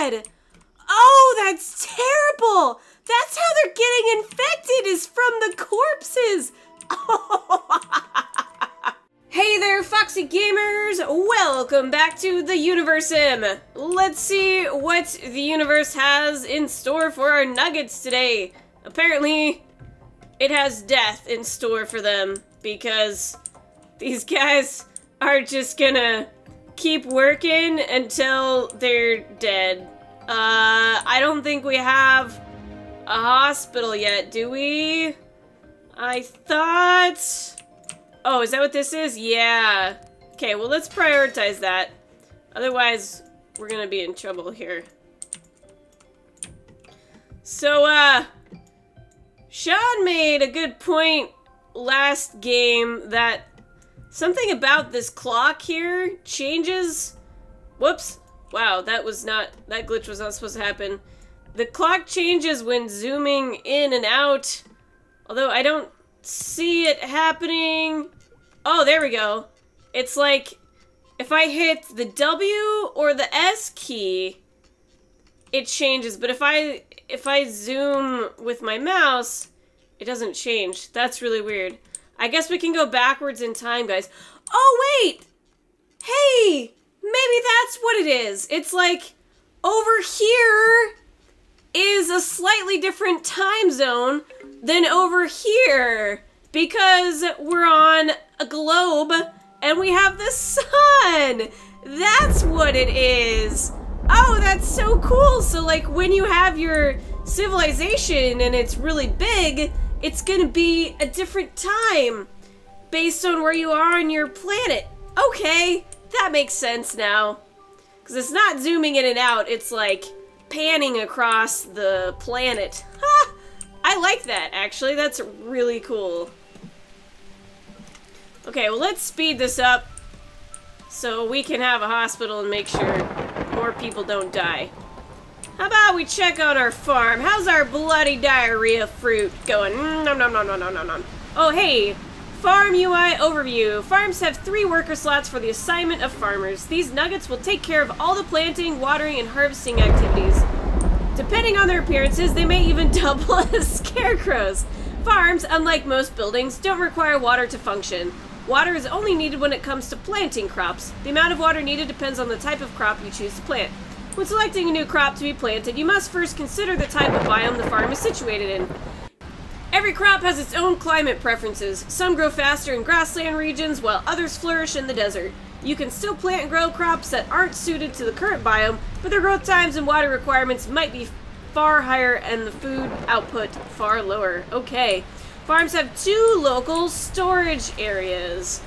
bad! Oh, that's terrible! That's how they're getting infected, is from the corpses! Hey there, Foxy Gamers! Welcome back to the Universim! Let's see what the universe has in store for our nuggets today. Apparently, it has death in store for them, because these guys are just gonna keep working until they're dead. I don't think we have a hospital yet, do we? I thought... Oh, is that what this is? Yeah. Okay, well, let's prioritize that. Otherwise, we're gonna be in trouble here. So, Sean made a good point last game that something about this clock here changes... Whoops. Wow, that glitch was not supposed to happen. The clock changes when zooming in and out, although I don't see it happening. Oh, there we go. It's like, if I hit the W or the S key, it changes, but if I zoom with my mouse, it doesn't change. That's really weird. I guess we can go backwards in time, guys. Oh, wait! Hey! Maybe that's what it is. It's like, over here is a slightly different time zone than over here, because we're on a globe and we have the sun. That's what it is. Oh, that's so cool. So like when you have your civilization and it's really big, it's gonna be a different time based on where you are on your planet. Okay. That makes sense now. Because it's not zooming in and out, it's like panning across the planet. Ha! I like that, actually. That's really cool. Okay, well, let's speed this up so we can have a hospital and make sure more people don't die. How about we check on our farm? How's our bloody diarrhea fruit going? Nom nom nom nom nom nom nom. Oh, hey! Farm UI overview. Farms have 3 worker slots for the assignment of farmers. These nuggets will take care of all the planting, watering, and harvesting activities. Depending on their appearances, they may even double as scarecrows. Farms, unlike most buildings, don't require water to function. Water is only needed when it comes to planting crops. The amount of water needed depends on the type of crop you choose to plant. When selecting a new crop to be planted, you must first consider the type of biome the farm is situated in. Every crop has its own climate preferences. Some grow faster in grassland regions, while others flourish in the desert. You can still plant and grow crops that aren't suited to the current biome, but their growth times and water requirements might be far higher and the food output far lower. Okay. Farms have 2 local storage areas.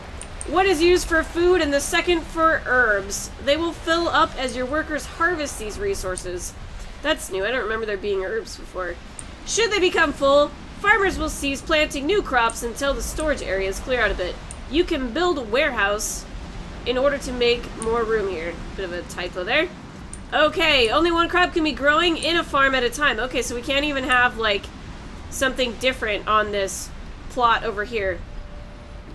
One is used for food and the second for herbs. They will fill up as your workers harvest these resources. That's new. I don't remember there being herbs before. Should they become full, farmers will cease planting new crops until the storage areas clear out a bit. You can build a warehouse in order to make more room here. Bit of a typo there. Okay, only 1 crop can be growing in a farm at a time. Okay, so we can't even have, like, something different on this plot over here.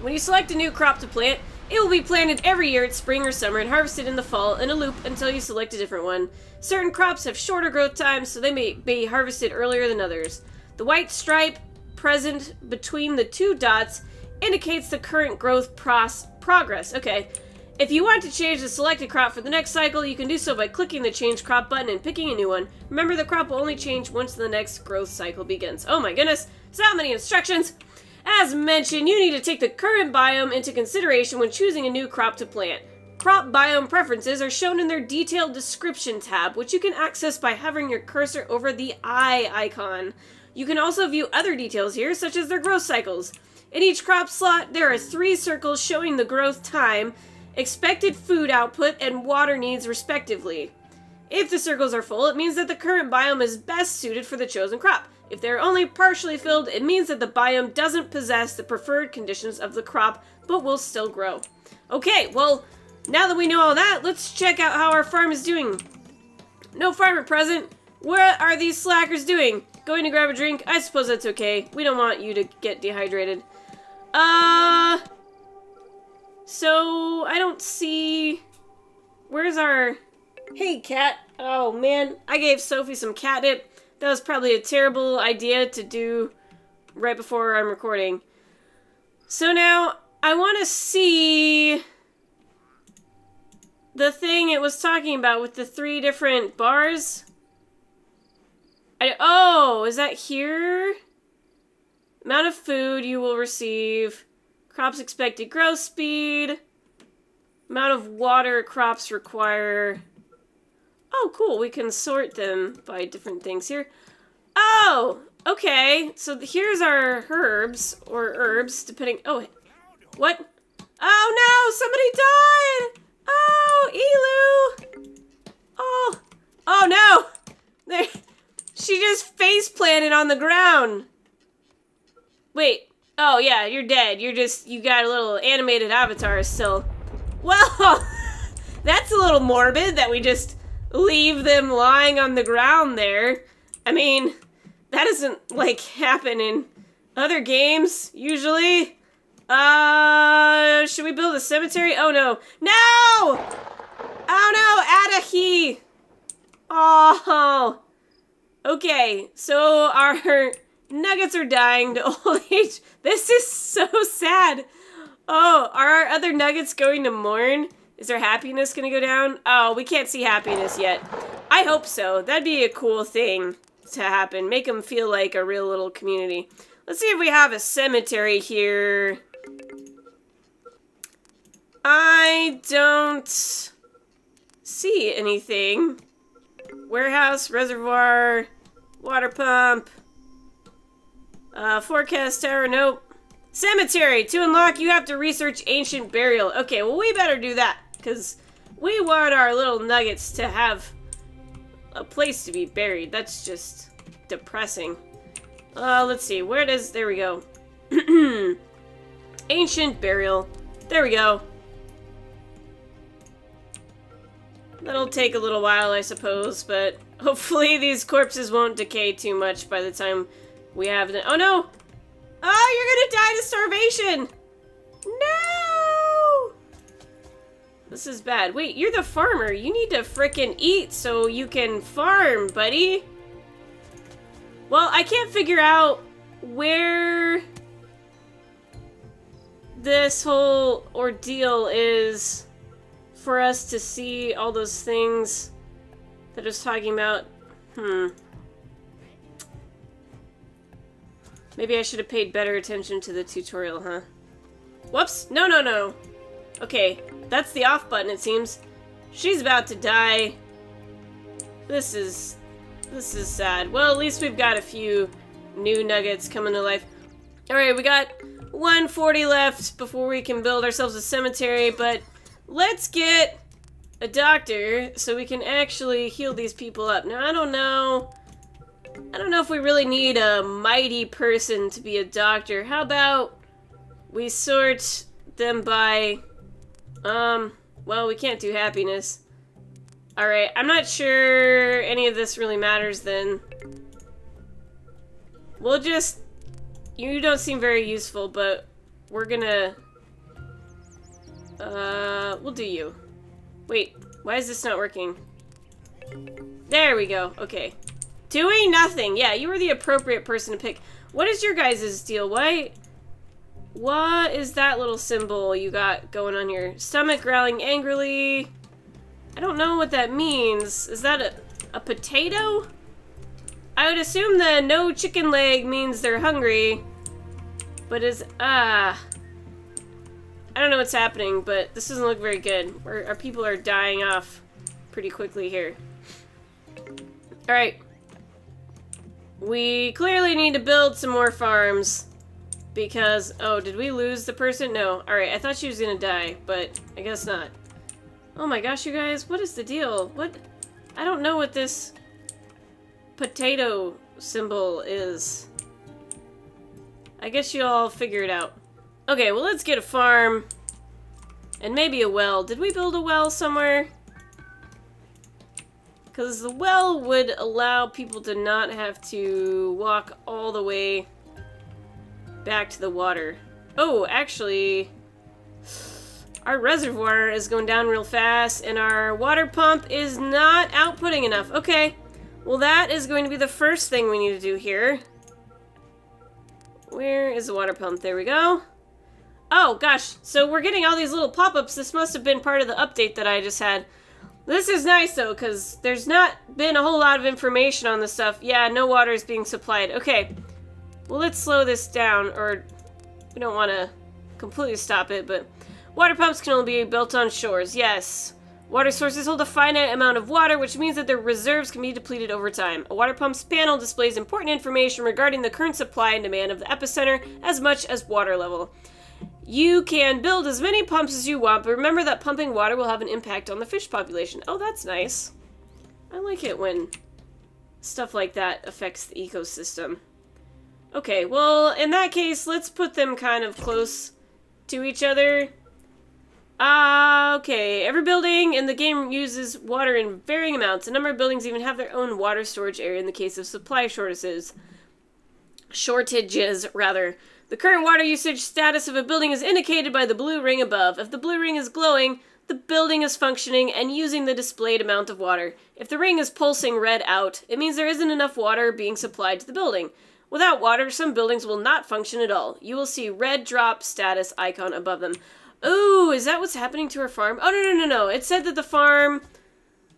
When you select a new crop to plant, it will be planted every year at spring or summer and harvested in the fall in a loop until you select a different one. Certain crops have shorter growth times, so they may be harvested earlier than others. The white stripe present between the 2 dots indicates the current growth progress. Okay. If you want to change the selected crop for the next cycle, you can do so by clicking the Change Crop button and picking a new one. Remember, the crop will only change once the next growth cycle begins. Oh my goodness, so many instructions! As mentioned, you need to take the current biome into consideration when choosing a new crop to plant. Crop biome preferences are shown in their Detailed Description tab, which you can access by hovering your cursor over the eye icon. You can also view other details here, such as their growth cycles. In each crop slot, there are 3 circles showing the growth time, expected food output, and water needs respectively. If the circles are full, it means that the current biome is best suited for the chosen crop. If they're only partially filled, it means that the biome doesn't possess the preferred conditions of the crop, but will still grow. Okay, well, now that we know all that, let's check out how our farm is doing. No farmer present. What are these slackers doing? Going to grab a drink? I suppose that's okay. We don't want you to get dehydrated. So, I don't see... Where's our... Hey, cat. Oh man, I gave Sophie some catnip. That was probably a terrible idea to do right before I'm recording. So now, I want to see the thing it was talking about with the 3 different bars. Oh, is that here? Amount of food you will receive. Crops expected growth speed. Amount of water crops require. Oh, cool. We can sort them by different things here. Oh, okay. So here's our herbs, or herbs, depending. Oh, what? Oh, no. Somebody died. Oh, Elu. Oh no. There. She just face planted on the ground. Wait. Oh, yeah, you're dead. You got a little animated avatar still. Well, that's a little morbid that we just leave them lying on the ground there. I mean, that doesn't, like, happen in other games, usually. Should we build a cemetery? Oh, no. No! Oh, no, Adahi! Oh. Okay, so our nuggets are dying to old age. This is so sad. Oh, are our other nuggets going to mourn? Is their happiness going to go down? Oh, we can't see happiness yet. I hope so. That'd be a cool thing to happen. Make them feel like a real little community. Let's see if we have a cemetery here. I don't see anything. Warehouse, reservoir, water pump, forecast tower, nope. Cemetery, to unlock you have to research ancient burial. Okay, well we better do that, because we want our little nuggets to have a place to be buried. That's just depressing. Let's see, there we go. Ancient burial, there we go. That'll take a little while, I suppose, but hopefully these corpses won't decay too much by the time we have them. Oh no! Oh, you're gonna die to starvation! No! This is bad. Wait, you're the farmer. You need to frickin' eat so you can farm, buddy. Well, I can't figure out where this whole ordeal is for us to see all those things that I was talking about. Maybe I should have paid better attention to the tutorial, huh? Whoops! No, no, no! Okay, that's the off button, it seems. She's about to die. This is sad. Well, at least we've got a few new nuggets coming to life. Alright, we got 140 left before we can build ourselves a cemetery, but let's get a doctor so we can actually heal these people up. Now, I don't know if we really need a mighty person to be a doctor. How about we sort them by, well, we can't do happiness. Alright, I'm not sure any of this really matters then. We'll just, you don't seem very useful, but we're gonna, we'll do you. Wait, why is this not working? There we go, okay. Doing nothing. Yeah, you were the appropriate person to pick. What is your guys' deal? What is that little symbol you got going on here? Stomach growling angrily. I don't know what that means. Is that a potato? I would assume the no chicken leg means they're hungry. But I don't know what's happening, but this doesn't look very good. Our people are dying off pretty quickly here. Alright. We clearly need to build some more farms because, oh, did we lose the person? No. Alright, I thought she was gonna die, but I guess not. Oh my gosh, you guys, what is the deal? What? I don't know what this potato symbol is. I guess you'll all figure it out. Okay, well, let's get a farm and maybe a well. Did we build a well somewhere? Because the well would allow people to not have to walk all the way back to the water. Oh, actually, Our reservoir is going down real fast, and our water pump is not outputting enough. Okay, well that is going to be the first thing we need to do here. Where is the water pump? There we go. Oh gosh, so we're getting all these little pop-ups. This must have been part of the update that I just had. This is nice though, because there's not been a whole lot of information on this stuff. Yeah, no water is being supplied. Okay, well let's slow this down, or we don't want to completely stop it, but water pumps can only be built on shores. Yes. Water sources hold a finite amount of water, which means that their reserves can be depleted over time. A water pump's panel displays important information regarding the current supply and demand of the epicenter, as much as water level. You can build as many pumps as you want, but remember that pumping water will have an impact on the fish population. Oh, that's nice. I like it when stuff like that affects the ecosystem. Okay, well, in that case, let's put them kind of close to each other. Okay, every building in the game uses water in varying amounts. A number of buildings even have their own water storage area in the case of supply shortages. The current water usage status of a building is indicated by the blue ring above. If the blue ring is glowing, the building is functioning and using the displayed amount of water. If the ring is pulsing red out, it means there isn't enough water being supplied to the building. Without water, some buildings will not function at all. You will see red drop status icon above them. Ooh, is that what's happening to our farm? Oh, no. It said that the farm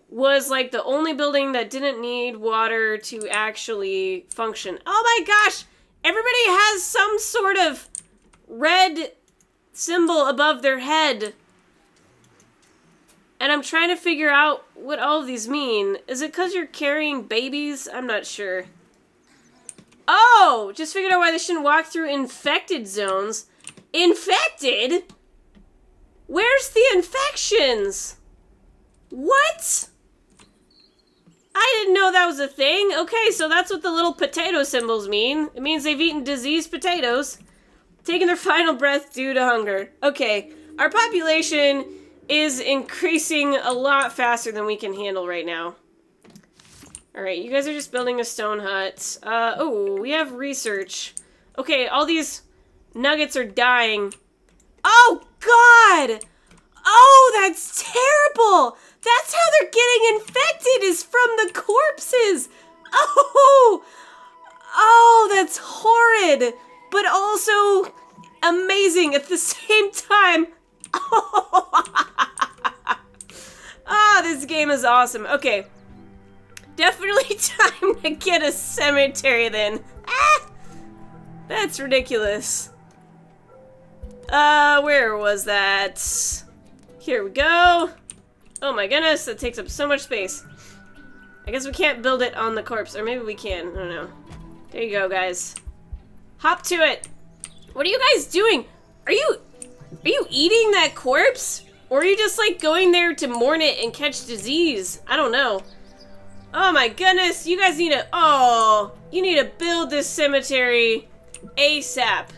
was like the only building that didn't need water to actually function. Oh my gosh! Everybody has some sort of red symbol above their head. And I'm trying to figure out what all of these mean. Is it because you're carrying babies? I'm not sure. Oh! Just figured out why they shouldn't walk through infected zones. Infected? Where's the infections? What? I didn't know that was a thing. Okay, so that's what the little potato symbols mean. It means they've eaten diseased potatoes, taking their final breath due to hunger. Okay, our population is increasing a lot faster than we can handle right now. Alright, you guys are just building a stone hut. Oh, we have research. Okay, all these nuggets are dying. Oh, God! Oh, that's terrible! That's how they're getting infected, is from the corpses! Oh, that's horrid! But also amazing at the same time. Ah, this game is awesome. Okay. Definitely time to get a cemetery then. Ah! That's ridiculous. Where was that? Here we go. Oh my goodness, that takes up so much space. I guess we can't build it on the corpse, or maybe we can. I don't know. There you go, guys. Hop to it. What are you guys doing? Are you eating that corpse? Or are you just like going there to mourn it and catch disease? I don't know. Oh my goodness, you guys need to, you need to build this cemetery ASAP.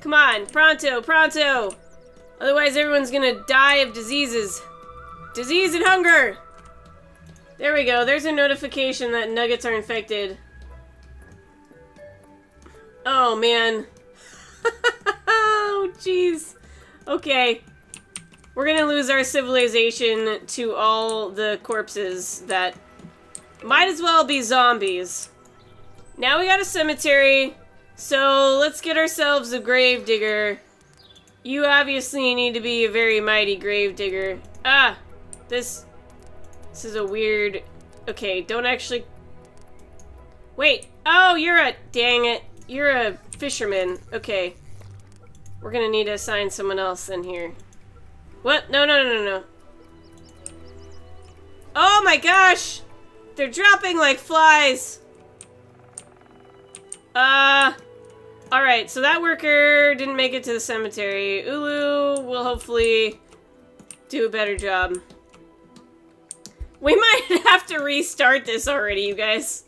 Come on, pronto, pronto. Otherwise everyone's gonna die of diseases. Disease and hunger. There we go, there's a notification that nuggets are infected. Oh man. Oh jeez. Okay. We're gonna lose our civilization to all the corpses that might as well be zombies. Now we got a cemetery, so let's get ourselves a grave digger. You obviously need to be a very mighty grave digger. Ah, this is a weird. Okay, don't actually. Wait. Oh, dang it. You're a fisherman. Okay. We're gonna need to assign someone else in here. What? No. Oh my gosh! They're dropping like flies! Alright, so that worker didn't make it to the cemetery. Ulu will hopefully do a better job. We might have to restart this already, you guys.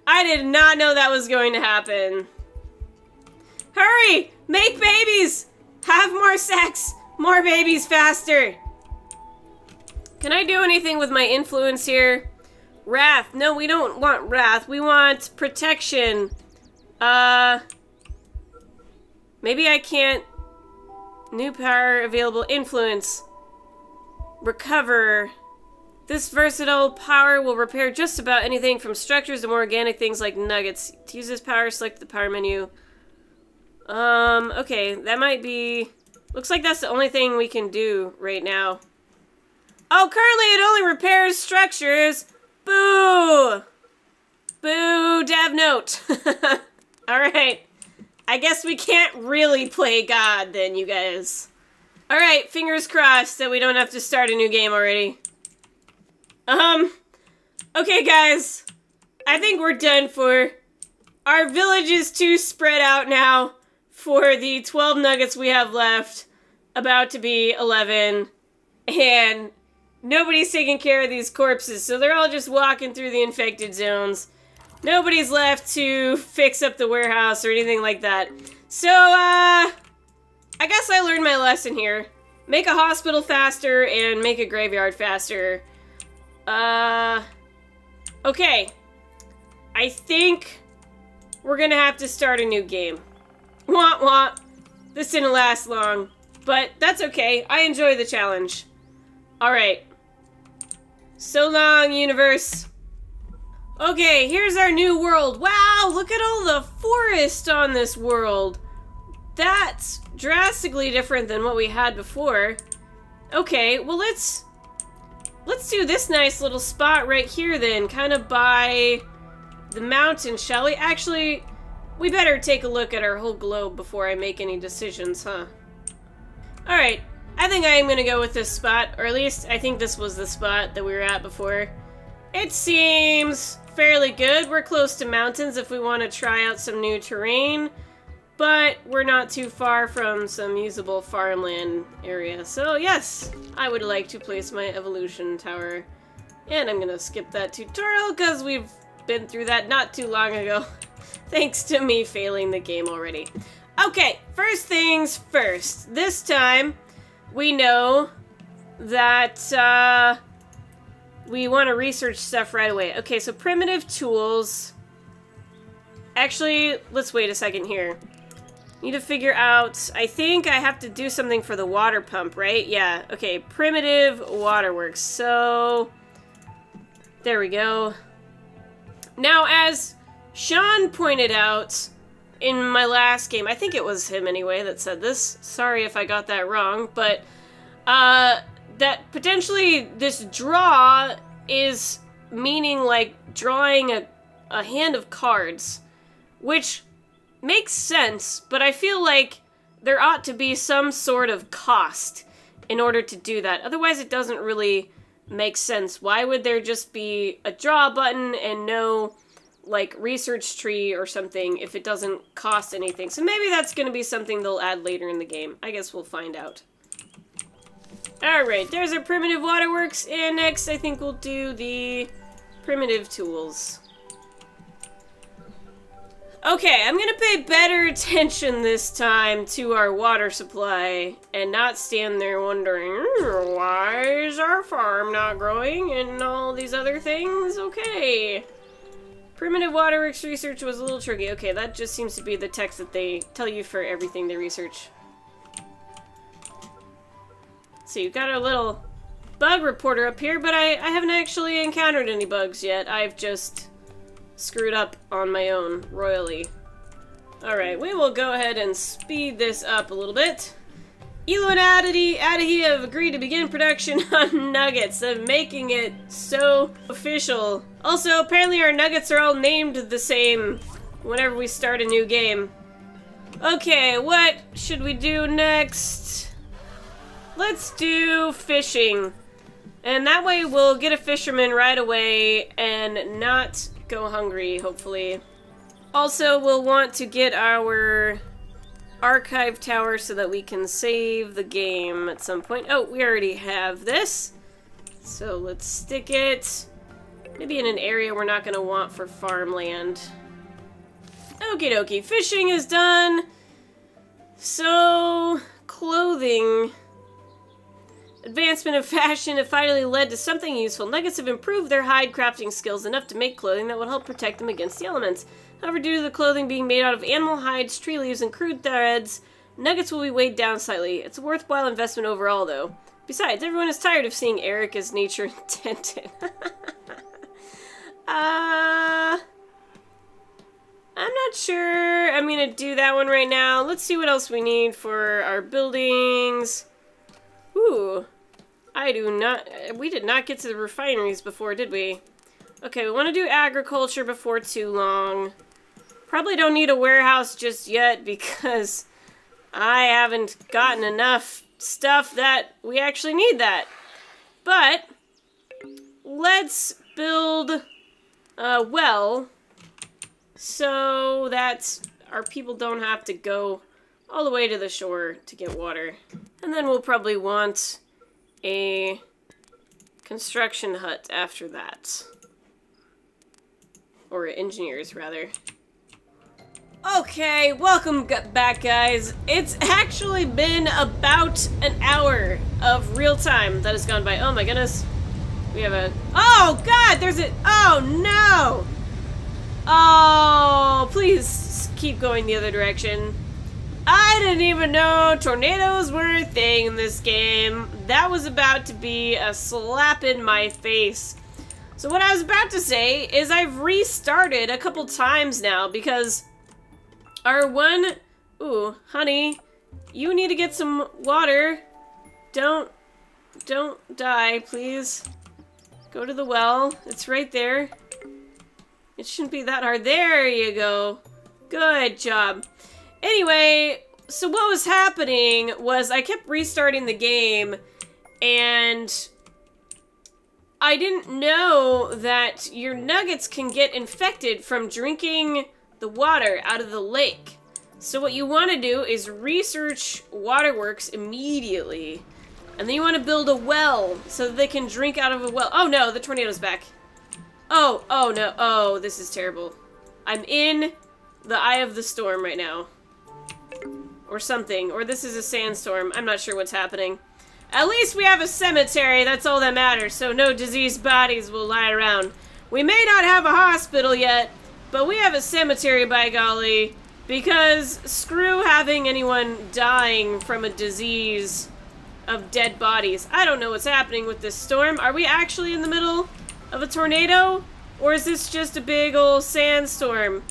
I did not know that was going to happen. Hurry! Make babies! Have more sex! More babies faster! Can I do anything with my influence here? Wrath. No, we don't want wrath. We want protection. Maybe I can't New power available. Influence. Recover. This versatile power will repair just about anything from structures to more organic things like nuggets. To use this power, select the power menu. Okay, that might be... Looks like that's the only thing we can do right now. Oh, currently it only repairs structures. Boo! Boo, dev note. Alright. I guess we can't really play God then, you guys. Alright, fingers crossed that we don't have to start a new game already. Okay guys. I think we're done for. Our village is too spread out now for the 12 nuggets we have left. About to be 11. And nobody's taking care of these corpses, so they're all just walking through the infected zones. Nobody's left to fix up the warehouse or anything like that. So, I guess I learned my lesson here. Make a hospital faster and make a graveyard faster. Okay. I think we're gonna have to start a new game. Wah wah. This didn't last long, but that's okay. I enjoy the challenge. Alright. So long, universe. Okay, here's our new world. Wow, look at all the forest on this world. That's drastically different than what we had before. Okay, well let's do this nice little spot right here then, kind of by the mountain, shall we? Actually, we better take a look at our whole globe before I make any decisions, huh? Alright, I think I am gonna go with this spot, or at least I think this was the spot that we were at before. It seems fairly good. We're close to mountains if we want to try out some new terrain, but we're not too far from some usable farmland area. So yes, I would like to place my evolution tower. And I'm gonna skip that tutorial because we've been through that not too long ago. Thanks to me failing the game already. Okay, first things first. This time, we know that, we want to research stuff right away. Okay, so primitive tools. Actually, let's wait a second here. Need to figure out... I think I have to do something for the water pump, right? Yeah, okay. Primitive waterworks. So... there we go. Now, as Sean pointed out in my last game, I think it was him anyway that said this. Sorry if I got that wrong, but... that potentially this draw is meaning like drawing a hand of cards, which makes sense, but I feel like there ought to be some sort of cost in order to do that. Otherwise it doesn't really make sense. Why would there just be a draw button and no like research tree or something if it doesn't cost anything? So maybe that's going to be something they'll add later in the game. I guess we'll find out. Alright, there's our primitive waterworks, and next I think we'll do the primitive tools. Okay, I'm gonna pay better attention this time to our water supply, and not stand there wondering, why is our farm not growing, and all these other things? Okay. Primitive waterworks research was a little tricky. Okay, that just seems to be the text that they tell you for everything they research. So you've got a little bug reporter up here, but I haven't actually encountered any bugs yet. I've just screwed up on my own royally. Alright, we will go ahead and speed this up a little bit. Elo and Adahi have agreed to begin production on nuggets, making it so official. Also, apparently our nuggets are all named the same whenever we start a new game. Okay, what should we do next? Let's do fishing. And that way we'll get a fisherman right away and not go hungry, hopefully. Also, we'll want to get our archive tower so that we can save the game at some point. Oh, we already have this. So let's stick it maybe in an area we're not going to want for farmland. Okie dokie, fishing is done. So, clothing. Advancement of fashion have finally led to something useful. Nuggets have improved their hide crafting skills enough to make clothing that will help protect them against the elements. However, due to the clothing being made out of animal hides, tree leaves, and crude threads, Nuggets will be weighed down slightly. It's a worthwhile investment overall, though. Besides, everyone is tired of seeing Eric as nature intended. I'm not sure I'm gonna do that one right now. Let's see what else we need for our buildings. Ooh. We did not get to the refineries before, did we? Okay, we want to do agriculture before too long. Probably don't need a warehouse just yet because I haven't gotten enough stuff that we actually need that. But let's build a well so that our people don't have to go all the way to the shore to get water. And then we'll probably want a construction hut after that. Or engineers, rather. Okay, welcome back, guys. It's actually been about an hour of real time that has gone by. Oh my goodness. We have a... Oh god, there's a... Oh no! Oh, please keep going the other direction. I didn't even know tornadoes were a thing in this game. That was about to be a slap in my face. So what I was about to say is I've restarted a couple times now because our one... Ooh, honey, you need to get some water. Don't die, please. Go to the well. It's right there. It shouldn't be that hard. There you go. Good job. Anyway, so what was happening was I kept restarting the game, and I didn't know that your nuggets can get infected from drinking the water out of the lake. So what you want to do is research Waterworks immediately, and then you want to build a well so that they can drink out of a well. Oh no, the tornado's back. Oh no, oh, this is terrible. I'm in the eye of the storm right now. Or something, or this is a sandstorm. I'm not sure what's happening. At least we have a cemetery, that's all that matters, so no diseased bodies will lie around. We may not have a hospital yet, but we have a cemetery, by golly, because screw having anyone dying from a disease of dead bodies. I don't know what's happening with this storm. Are we actually in the middle of a tornado? Or is this just a big old sandstorm?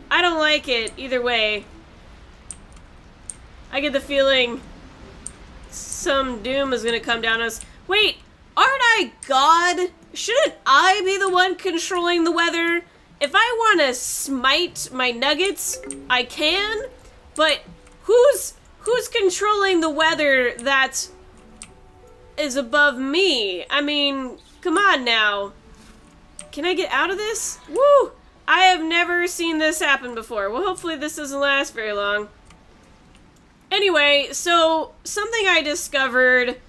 I don't like it, either way. I get the feeling some doom is gonna come down on us. Wait, aren't I God? Shouldn't I be the one controlling the weather? If I want to smite my nuggets, I can, but who's controlling the weather that is above me? I mean, come on now. Can I get out of this? Woo! I have never seen this happen before. Well, hopefully this doesn't last very long. Anyway, so something I discovered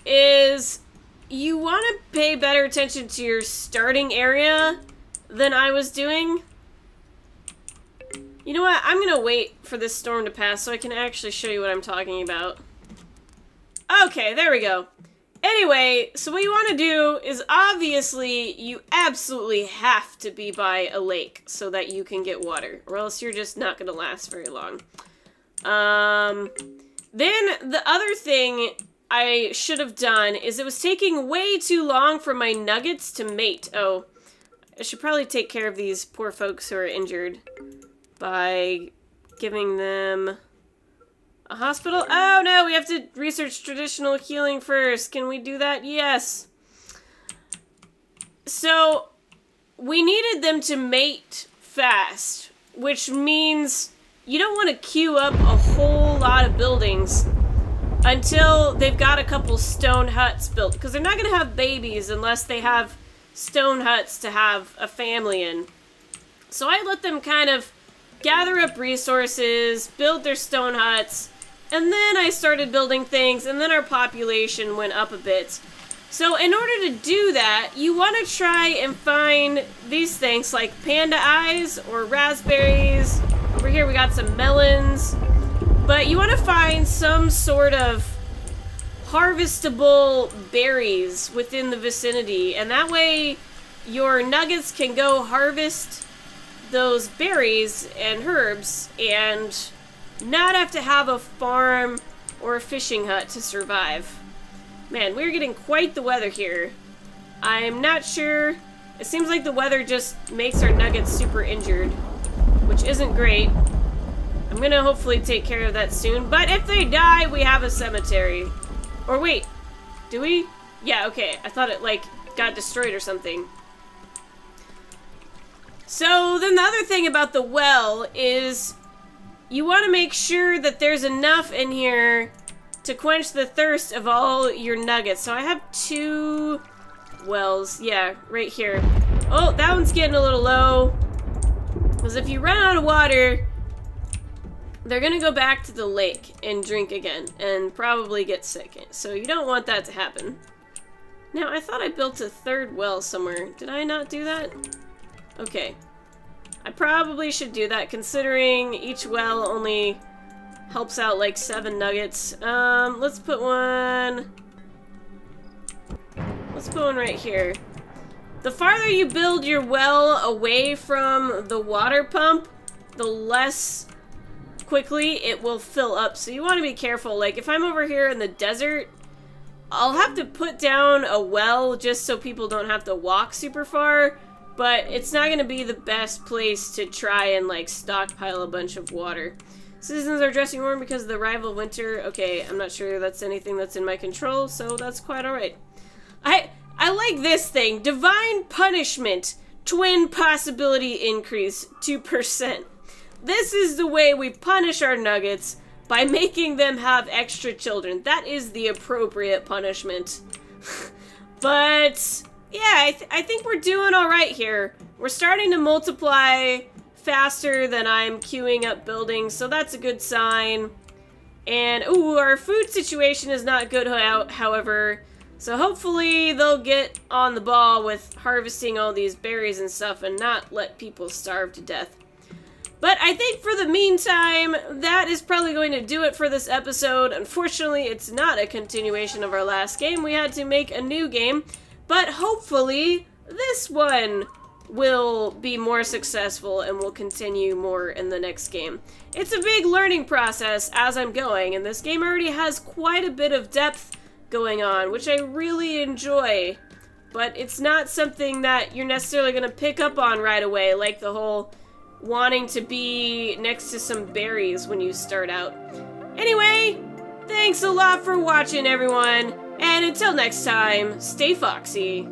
is you want to pay better attention to your starting area than I was doing. You know what? I'm gonna wait for this storm to pass so I can actually show you what I'm talking about. Okay, there we go. Anyway, so what you want to do is obviously you absolutely have to be by a lake so that you can get water, or else you're just not gonna last very long. Then the other thing I should have done is it was taking way too long for my nuggets to mate. Oh, I should probably take care of these poor folks who are injured by giving them a hospital. Oh no, we have to research traditional healing first. Can we do that? Yes. So we needed them to mate fast, which means you don't want to queue up a whole lot of buildings until they've got a couple stone huts built, because they're not going to have babies unless they have stone huts to have a family in. So I let them kind of gather up resources, build their stone huts, and then I started building things, and then our population went up a bit. So in order to do that, you want to try and find these things like panda eyes or raspberries. Over here we got some melons. But you want to find some sort of harvestable berries within the vicinity, and that way your nuggets can go harvest those berries and herbs and not have to have a farm or a fishing hut to survive. Man, we're getting quite the weather here. I'm not sure. It seems like the weather just makes our nuggets super injured, which isn't great. I'm gonna hopefully take care of that soon, but if they die, we have a cemetery. Or wait, do we? Yeah, okay. I thought it, like, got destroyed or something. So, then the other thing about the well is you want to make sure that there's enough in here to quench the thirst of all your nuggets. So I have 2 wells. Yeah, right here. Oh, that one's getting a little low. Because if you run out of water, they're going to go back to the lake and drink again. And probably get sick. So you don't want that to happen. Now, I thought I built a 3rd well somewhere. Did I not do that? Okay. I probably should do that, considering each well only helps out like 7 nuggets. Let's put one... Let's put one right here. The farther you build your well away from the water pump, the less quickly it will fill up. So you want to be careful. Like, if I'm over here in the desert, I'll have to put down a well just so people don't have to walk super far. But it's not going to be the best place to try and, like, stockpile a bunch of water. Citizens are dressing warm because of the arrival of winter. Okay, I'm not sure that's anything that's in my control, so that's quite alright. I like this thing. Divine punishment. Twin possibility increase. 2%. This is the way we punish our nuggets, by making them have extra children. That is the appropriate punishment. But... yeah, I think we're doing alright here. We're starting to multiply faster than I'm queuing up buildings, so that's a good sign. And, ooh, our food situation is not good, however. So hopefully they'll get on the ball with harvesting all these berries and stuff and not let people starve to death. But I think for the meantime, that is probably going to do it for this episode. Unfortunately, it's not a continuation of our last game. We had to make a new game. But hopefully, this one will be more successful and will continue more in the next game. It's a big learning process as I'm going, and this game already has quite a bit of depth going on, which I really enjoy. But it's not something that you're necessarily going to pick up on right away, like the whole wanting to be next to some berries when you start out. Anyway, thanks a lot for watching, everyone. And until next time, stay foxy.